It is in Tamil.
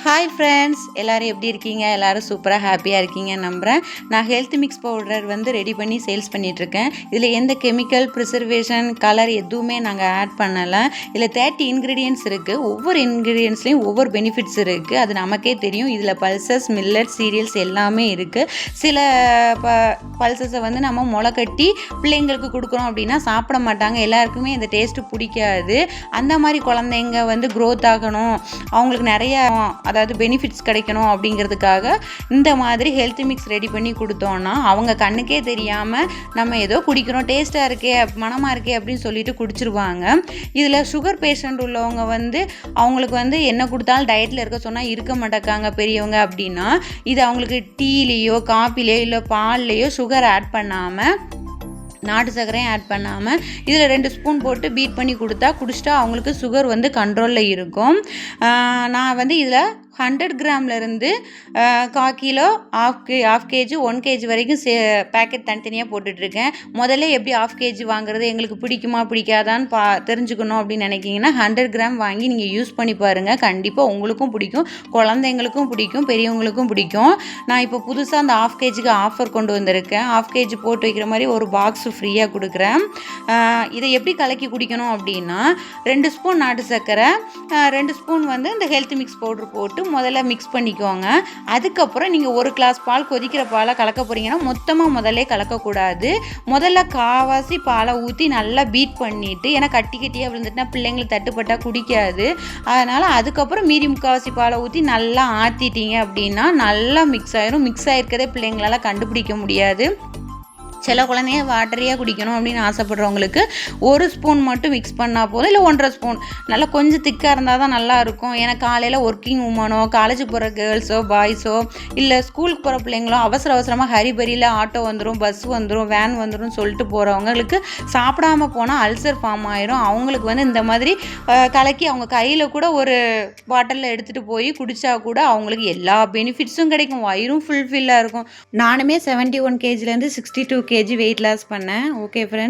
ஹாய் ஃப்ரெண்ட்ஸ், எல்லோரும் எப்படி இருக்கீங்க? எல்லோரும் சூப்பராக ஹாப்பியாக இருக்கீங்க நம்புகிறேன். நான் ஹெல்த் மிக்ஸ் பவுடர் ரெடி பண்ணி சேல்ஸ் பண்ணிகிட்ருக்கேன். இதில் எந்த கெமிக்கல், ப்ரிசர்வேஷன், கலர் எதுவுமே நாங்கள் ஆட் பண்ணலை. இதில் 30 இன்க்ரீடியன்ட்ஸ் இருக்குது. ஒவ்வொரு இன்க்ரீடியன்ட்ஸ்லேயும் ஒவ்வொரு பெனிஃபிட்ஸ் இருக்குது. அது நமக்கே தெரியும். இதில் பல்சஸ், மில்லட், சீரியல்ஸ் எல்லாமே இருக்குது. சில பல்சஸை நம்ம முளைக்கட்டி பிள்ளைங்களுக்கு கொடுக்குறோம் அப்படின்னா சாப்பிட மாட்டாங்க. எல்லாருக்குமே இந்த டேஸ்ட்டு பிடிக்காது. அந்த மாதிரி குழந்தைங்க க்ரோத் ஆகணும், அவங்களுக்கு நிறைய அதாவது பெனிஃபிட்ஸ் கிடைக்கணும் அப்படிங்கிறதுக்காக இந்த மாதிரி ஹெல்த் மிக்ஸ் ரெடி பண்ணி கொடுத்தோன்னா அவங்க கண்ணுக்கே தெரியாமல் நம்ம ஏதோ குடிக்கிறோம், டேஸ்ட்டாக இருக்கே, மனமாக இருக்கே அப்படின்னு சொல்லிட்டு குடிச்சிருவாங்க. இதில் சுகர் பேஷண்ட் உள்ளவங்க அவங்களுக்கு என்ன கொடுத்தாலும் டயட்டில் இருக்க சொன்னால் இருக்க மாட்டேக்காங்க பெரியவங்க அப்படின்னா, இது அவங்களுக்கு டீலேயோ காப்பிலேயோ இல்லை பால்லையோ சுகர் ஆட் பண்ணாமல், நாட்டு சர்க்கரையும் ஆட் பண்ணாமல் இதில் 2 ஸ்பூன் போட்டு பீட் பண்ணி குடிச்சிட்டா அவங்களுக்கு சுகர் கண்ட்ரோலில் இருக்கும். நான் இதில் 100 கிராம்லேருந்து 1/4 கிலோ, ஆஃப் கேஜி, 1 கேஜி வரைக்கும் பேக்கெட் தனித்தனியாக போட்டுட்ருக்கேன். முதல்ல எப்படி 1/2 கேஜி வாங்குறது, எங்களுக்கு பிடிக்குமா பிடிக்காதான்னு தெரிஞ்சுக்கணும் அப்படின்னு நினைக்கிங்கன்னா 100 கிராம் வாங்கி நீங்கள் யூஸ் பண்ணி பாருங்கள். கண்டிப்பாக உங்களுக்கும் பிடிக்கும், குழந்தைங்களுக்கும் பிடிக்கும், பெரியவங்களுக்கும் பிடிக்கும். நான் இப்போ புதுசாக அந்த 1/2 கேஜிக்கு ஆஃபர் கொண்டு வந்திருக்கேன். 1/2 கேஜி போட்டு வைக்கிற மாதிரி ஒரு பாக்ஸ் ஃப்ரீயாக கொடுக்குறேன். இதை எப்படி கலக்கி குடிக்கணும் அப்படின்னா 2 ஸ்பூன் நாட்டு சர்க்கரை, 2 ஸ்பூன் இந்த ஹெல்த் மிக்ஸ் பவுடர் போட்டு முதல்ல மிக்ஸ் பண்ணிக்கோங்க. அதுக்கப்புறம் நீங்கள் 1 கிளாஸ் பால், கொதிக்கிற பாலை கலக்க போகிறீங்கன்னா மொத்தமாக முதல்ல கலக்கக்கூடாது. முதல்ல காவாசி பாலை ஊற்றி நல்லா பீட் பண்ணிவிட்டு, ஏன்னா கட்டி கட்டியாக விழுந்துட்டுனா பிள்ளைங்களுக்கு தட்டுப்பட்டால் குடிக்காது. அதனால் அதுக்கப்புறம் மீதி முக்கால்வாசி பாலை ஊற்றி நல்லா ஆற்றிட்டீங்க அப்படின்னா நல்லா மிக்ஸ் ஆயிரும். மிக்ஸ் ஆகிருக்கதே பிள்ளைங்களால் கண்டுபிடிக்க முடியாது. சில குழந்தைங்க வாட்டரியாக குடிக்கணும் அப்படின்னு ஆசைப்படுறவங்களுக்கு 1 ஸ்பூன் மட்டும் மிக்ஸ் பண்ணால் போதும், இல்லை 1.5 ஸ்பூன். நல்லா கொஞ்சம் திக்காக இருந்தால் தான் நல்லாயிருக்கும். ஏன்னா காலையில் ஒர்க்கிங் உமனோ, காலேஜுக்கு போகிற கேர்ள்ஸோ, பாய்ஸோ, இல்லை ஸ்கூலுக்கு போகிற பிள்ளைங்களோ அவசரமாக ஹரிபரியில் ஆட்டோ வந்துடும், பஸ் வந்துடும், வேன் வந்துடும் சொல்லிட்டு போகிறவங்களுக்கு சாப்பிடாமல் போனால் அல்சர் ஃபார்ம் ஆயிரும். அவங்களுக்கு இந்த மாதிரி கலக்கி அவங்க கையில் கூட ஒரு பாட்டிலில் எடுத்துகிட்டு போய் குடித்தா கூட அவங்களுக்கு எல்லா பெனிஃபிட்ஸும் கிடைக்கும். வயிறும் ஃபுல்ஃபில்லாக இருக்கும். நானுமே 71 கேஜிலேருந்து 62 கேஜி வெயிட் லாஸ் பண்ணேன். Okay friends.